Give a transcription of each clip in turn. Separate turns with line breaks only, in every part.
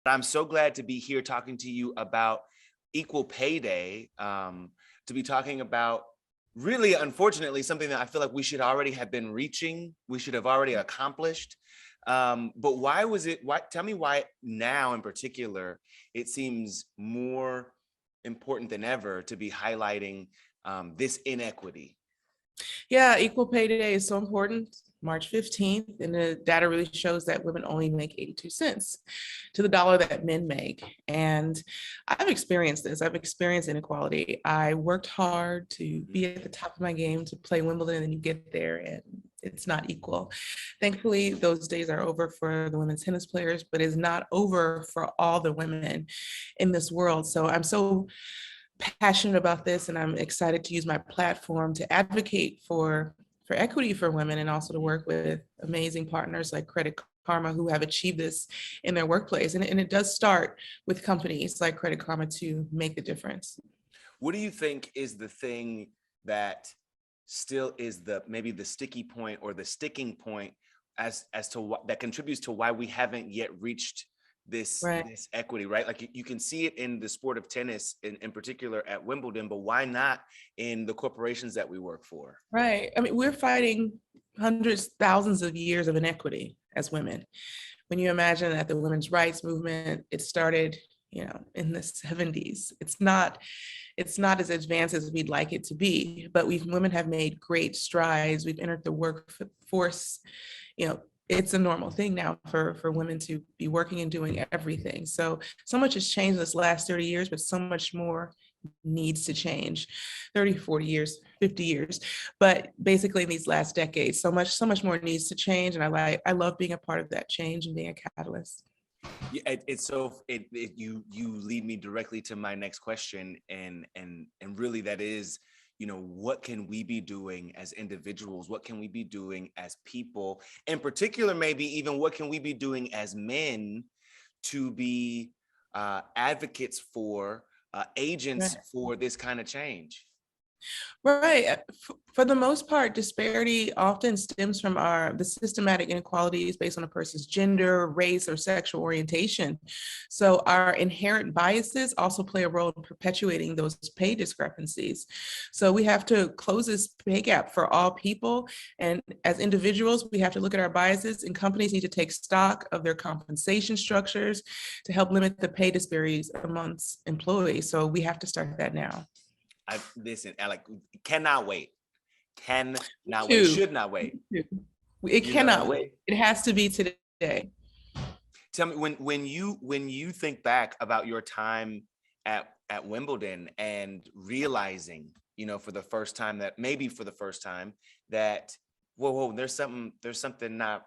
I'm so glad to be here talking to you about Equal Pay Day, to be talking about really, unfortunately, something that I feel like we should already have been reaching, we should have already accomplished. But why was it, tell me why now in particular, it seems more important than ever to be highlighting this inequity.
Yeah, Equal Pay Day is so important. March 15th, and the data really shows that women only make 82 cents to the dollar that men make. And I've experienced this. I've experienced inequality. I worked hard to be at the top of my game to play Wimbledon, and you get there and it's not equal. Thankfully, those days are over for the women's tennis players, but it's not over for all the women in this world. So I'm so passionate about this, and I'm excited to use my platform to advocate for equity for women, and also to work with amazing partners like Credit Karma who have achieved this in their workplace. And it does start with companies like Credit Karma to make a difference.
What do you think is the thing that still is maybe the sticky point or the sticking point as to what that contributes to why we haven't yet reached this equity, right? Like you can see it in the sport of tennis in particular at Wimbledon, but why not in the corporations that we work for?
Right. I mean, we're fighting hundreds, thousands of years of inequity as women. When you imagine that the women's rights movement, it started, in the 70s. It's not as advanced as we'd like it to be, but women have made great strides. We've entered the workforce. It's a normal thing now for women to be working and doing everything. So much has changed in this last 30 years, but so much more needs to change. 30, 40 years, 50 years. But basically in these last decades, so much more needs to change. And I love being a part of that change and being a catalyst.
Yeah, you lead me directly to my next question. And really that is, what can we be doing as individuals? What can we be doing as people? In particular, maybe even what can we be doing as men to be advocates for, agents for this kind of change?
Right. For the most part, disparity often stems from the systematic inequalities based on a person's gender, race, or sexual orientation. So our inherent biases also play a role in perpetuating those pay discrepancies. So we have to close this pay gap for all people. And as individuals, we have to look at our biases, and companies need to take stock of their compensation structures to help limit the pay disparities amongst employees. So we have to start that now.
Listen, Alec, cannot wait. Cannot wait. Should not wait.
It cannot wait. It has to be today.
Tell me, when you think back about your time at Wimbledon and realizing, for the first time that whoa, there's something not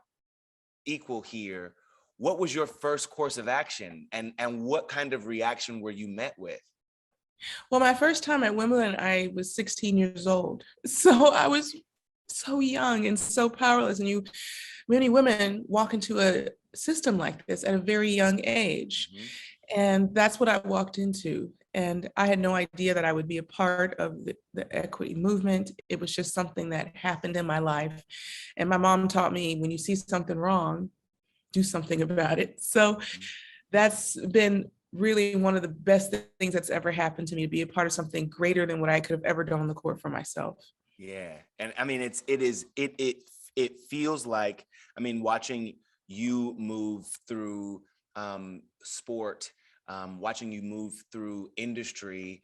equal here. What was your first course of action, and what kind of reaction were you met with?
Well, my first time at Wimbledon, I was 16 years old. So I was so young and so powerless. And many women walk into a system like this at a very young age. Mm-hmm. And that's what I walked into. And I had no idea that I would be a part of the equity movement. It was just something that happened in my life. And my mom taught me, when you see something wrong, do something about it. So that's been really one of the best things that's ever happened to me, to be a part of something greater than what I could have ever done on the court for myself.
Yeah. And I mean, it feels like, watching you move through sport, watching you move through industry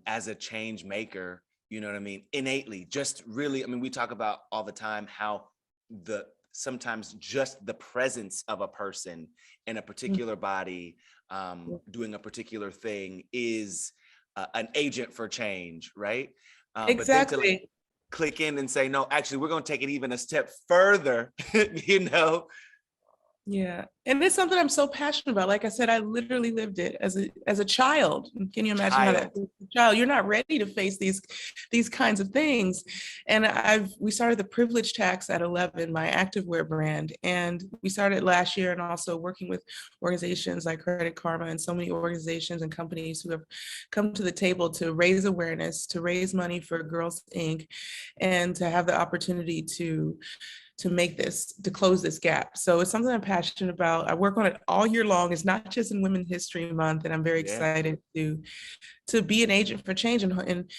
as a change maker, innately, just really, we talk about all the time how sometimes just the presence of a person in a particular body doing a particular thing is an agent for change, right?
Exactly.
But then to click in and say, no, actually, we're going to take it even a step further,
Yeah, and it's something I'm so passionate about. Like I said, I literally lived it as a child. Can you imagine how that was as a child? You're not ready to face these kinds of things. And we started the privilege tax at 11, my activewear brand, and we started last year, and also working with organizations like Credit Karma and so many organizations and companies who have come to the table to raise awareness, to raise money for Girls Inc., and to have the opportunity to to make this, to close this gap. So it's something I'm passionate about. I work on it all year long. It's not just in Women's History Month, and I'm very
Yeah.
excited to be an agent for change and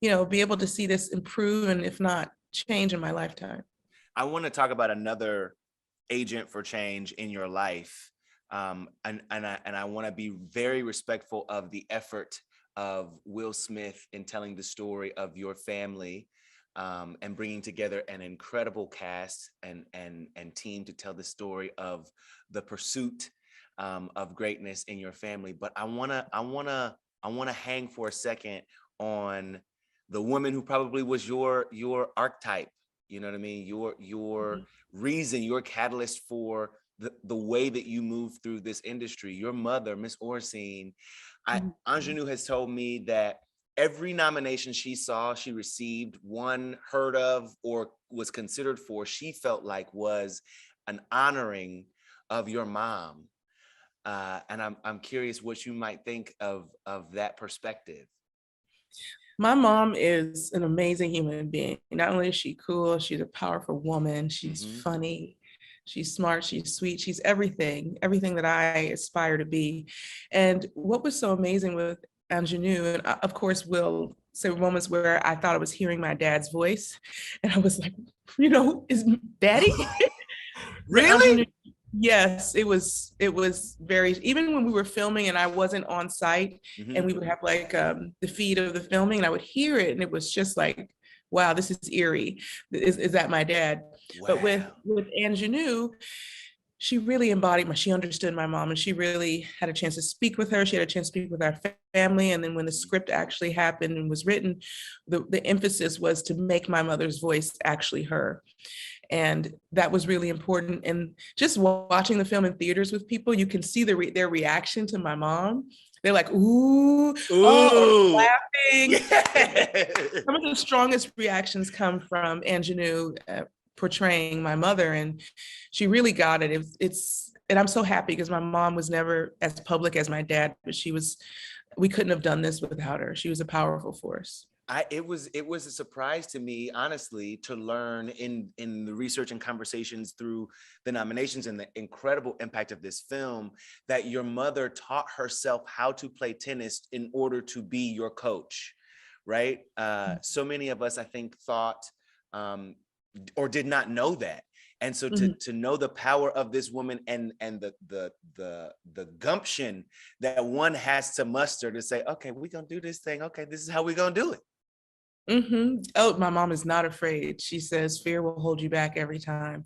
be able to see this improve and if not change in my lifetime.
I want to talk about another agent for change in your life. And I want to be very respectful of the effort of Will Smith in telling the story of your family, and bringing together an incredible cast and team to tell the story of the pursuit, of greatness in your family. But I wanna hang for a second on the woman who probably was your archetype. You know what I mean? Your reason, your catalyst for the way that you move through this industry. Your mother, Miss Orsine. Ingenue has told me that every nomination she saw, she received, won, heard of, or was considered for, she felt like was an honoring of your mom. And I'm curious what you might think of that perspective.
My mom is an amazing human being. Not only is she cool, she's a powerful woman. She's funny, she's smart, she's sweet, she's everything that I aspire to be. And what was so amazing with Ingenue, and of course, Will say moments where I thought I was hearing my dad's voice, and I was like, is Daddy?
Really?
Yes, it was very, even when we were filming and I wasn't on site, and we would have like the feed of the filming and I would hear it and it was just like, wow, this is eerie. Is that my dad?
Wow.
But with Ingenue, she really embodied she understood my mom, and she really had a chance to speak with her. She had a chance to speak with our family. And then when the script actually happened and was written, the emphasis was to make my mother's voice actually her. And that was really important. And just watching the film in theaters with people, you can see their reaction to my mom. They're like, ooh, oh, laughing.
Yeah.
Some of the strongest reactions come from Ingenue portraying my mother, and she really got it. And I'm so happy because my mom was never as public as my dad, but we couldn't have done this without her. She was a powerful force.
It was a surprise to me, honestly, to learn in the research and conversations through the nominations and the incredible impact of this film that your mother taught herself how to play tennis in order to be your coach, right? So many of us, I think, thought or did not know that. And so to know the power of this woman and the gumption that one has to muster to say, okay, we're gonna do this thing. Okay, this is how we're gonna do it.
Oh, my mom is not afraid. She says fear will hold you back every time.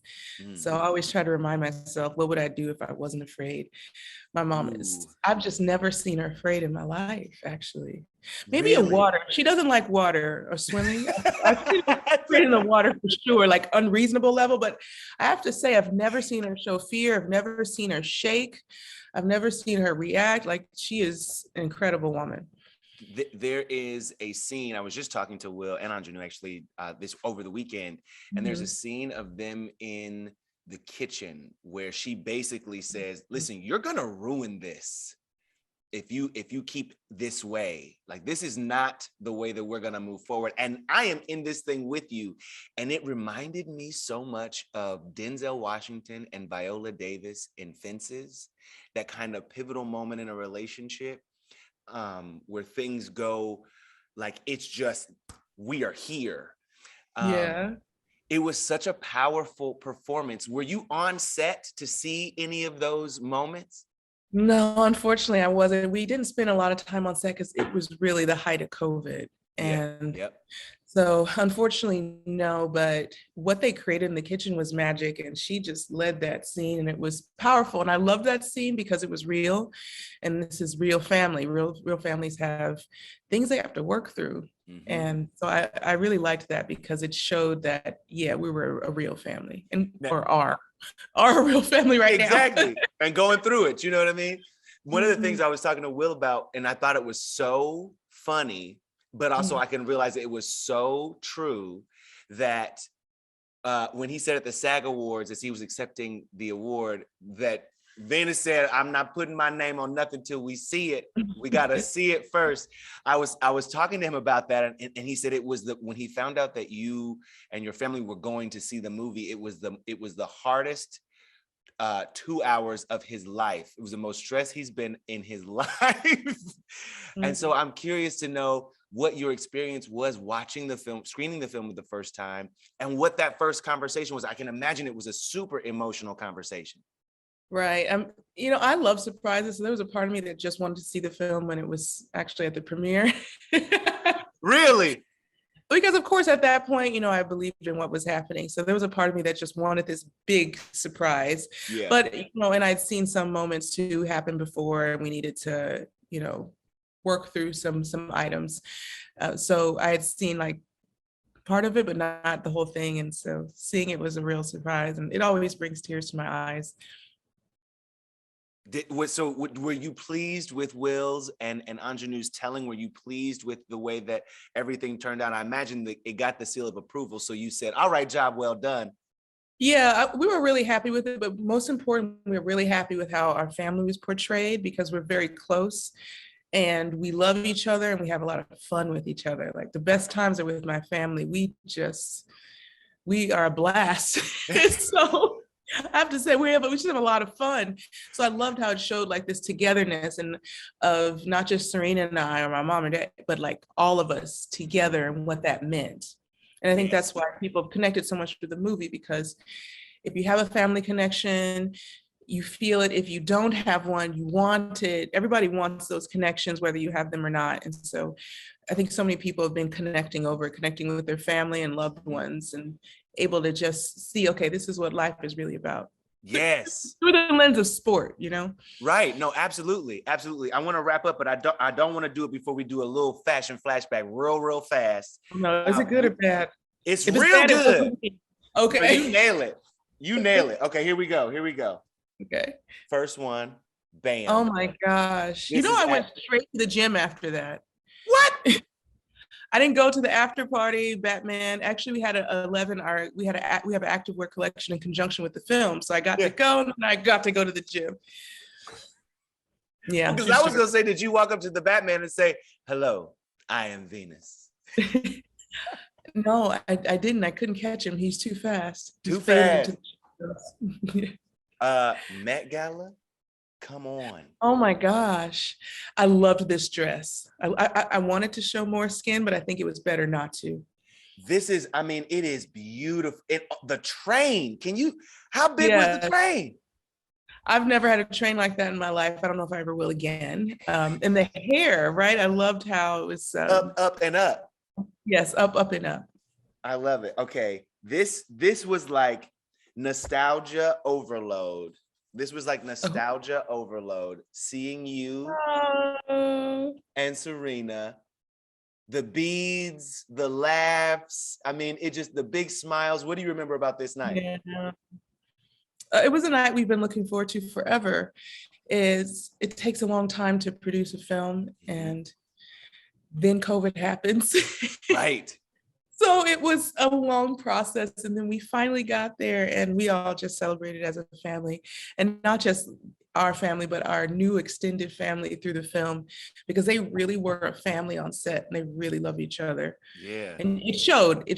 So I always try to remind myself, what would I do if I wasn't afraid? My mom is, I've just never seen her afraid in my life, actually. Maybe in water. She doesn't like water or swimming. I've seen her afraid in the water for sure, like unreasonable level. But I have to say, I've never seen her show fear. I've never seen her shake. I've never seen her react. Like, she is an incredible woman.
There is a scene, I was just talking to Will and Ingenue actually this over the weekend, and there's a scene of them in the kitchen where she basically says, listen, you're gonna ruin this if you keep this way. Like, this is not the way that we're gonna move forward, and I am in this thing with you. And it reminded me so much of Denzel Washington and Viola Davis in Fences, that kind of pivotal moment in a relationship where things go like, it's just, we are here.
Yeah.
It was such a powerful performance. Were you on set to see any of those moments?
No, unfortunately, I wasn't. We didn't spend a lot of time on set because it was really the height of COVID. And so unfortunately, no, but what they created in the kitchen was magic. And she just led that scene and it was powerful. And I love that scene because it was real. And this is real family. Real families have things they have to work through. And so I really liked that because it showed that, yeah, we were a real family or are a real family right now.
Exactly. And going through it, you know what I mean? One of the things I was talking to Will about, and I thought it was so funny, but also I can realize it was so true, that when he said at the SAG Awards, as he was accepting the award, that Venus said, "I'm not putting my name on nothing till we see it. We gotta see it first." I was talking to him about that, and he said it was when he found out that you and your family were going to see the movie, it was the hardest 2 hours of his life. It was the most stress he's been in his life. And so I'm curious to know what your experience was watching the film, screening the film for the first time, and what that first conversation was. I can imagine it was a super emotional conversation.
Right. I love surprises. So there was a part of me that just wanted to see the film when it was actually at the premiere.
Really?
Because of course, at that point, I believed in what was happening. So there was a part of me that just wanted this big surprise.
Yeah.
But, and I'd seen some moments too happen before, and we needed to, work through some items. So I had seen like part of it, but not the whole thing. And so seeing it was a real surprise, and it always brings tears to my eyes.
Were you pleased with Will's and Anjanu's telling? Were you pleased with the way that everything turned out? I imagine that it got the seal of approval. So you said, "All right, job well done."
Yeah, we were really happy with it, but most important, we were really happy with how our family was portrayed, because we're very close and we love each other and we have a lot of fun with each other. Like the best times are with my family. We are a blast. So I have to say we just have a lot of fun. So I loved how it showed like this togetherness, and of not just Serena and I or my mom and dad, but like all of us together and what that meant. And I think that's why people connected so much to the movie, because if you have a family connection, you feel it. If you don't have one, you want it. Everybody wants those connections, whether you have them or not. And so I think so many people have been connecting with their family and loved ones, and able to just see, okay, this is what life is really about.
Yes.
Through the lens of sport,
Right. No, absolutely. Absolutely. I want to wrap up, but I don't want to do it before we do a little fashion flashback real fast.
No, is it good or bad?
It's real good.
Okay.
No, you nail it. You nail it. Okay, here we go.
Okay.
First one, bam.
Oh my gosh. I went straight to the gym after that.
What?
I didn't go to the after party, Batman. Actually, we had we have an active wear collection in conjunction with the film. So I got to go, and I got to go to the gym. Yeah.
Because I was going to say, did you walk up to the Batman and say, "Hello, I am Venus"?
No, I didn't. I couldn't catch him. He's too fast.
Too fast. Met Gala? Come on.
Oh my gosh. I loved this dress. I wanted to show more skin, but I think it was better not to.
It is beautiful. The train, how big was the train?
I've never had a train like that in my life. I don't know if I ever will again. And the hair, right? I loved how it was
up and up.
Yes, up and up.
I love it. Okay. This was like nostalgia overload. Seeing you and Serena, the beads, the laughs. The big smiles. What do you remember about this night?
Yeah. It was a night we've been looking forward to forever. It takes a long time to produce a film, and then COVID happens.
Right.
So it was a long process, and then we finally got there, and we all just celebrated as a family, and not just our family, but our new extended family through the film, because they really were a family on set, and they really love each other.
Yeah.
And it showed. I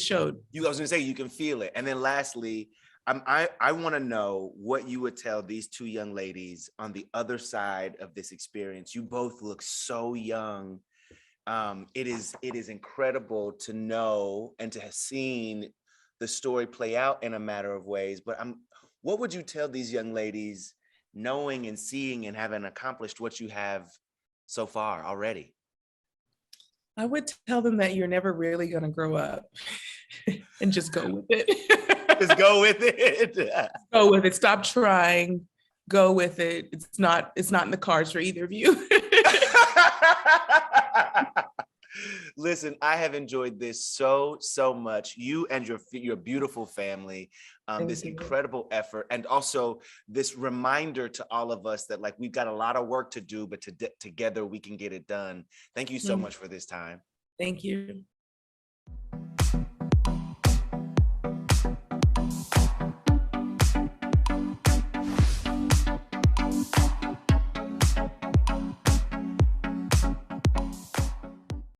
was gonna say, you can feel it. And then lastly, I want to know what you would tell these two young ladies on the other side of this experience. You both look so young. It is incredible to know and to have seen the story play out in a matter of ways. But what would you tell these young ladies, knowing and seeing and having accomplished what you have so far already?
I would tell them that you're never really going to grow up, and just go with it.
Just go with it.
Go with it. Stop trying. Go with it. It's not in the cards for either of you.
Listen, I have enjoyed this so much. You and your beautiful family, this incredible effort, and also this reminder to all of us that we've got a lot of work to do, but together we can get it done. Thank you so much for this time.
Thank you.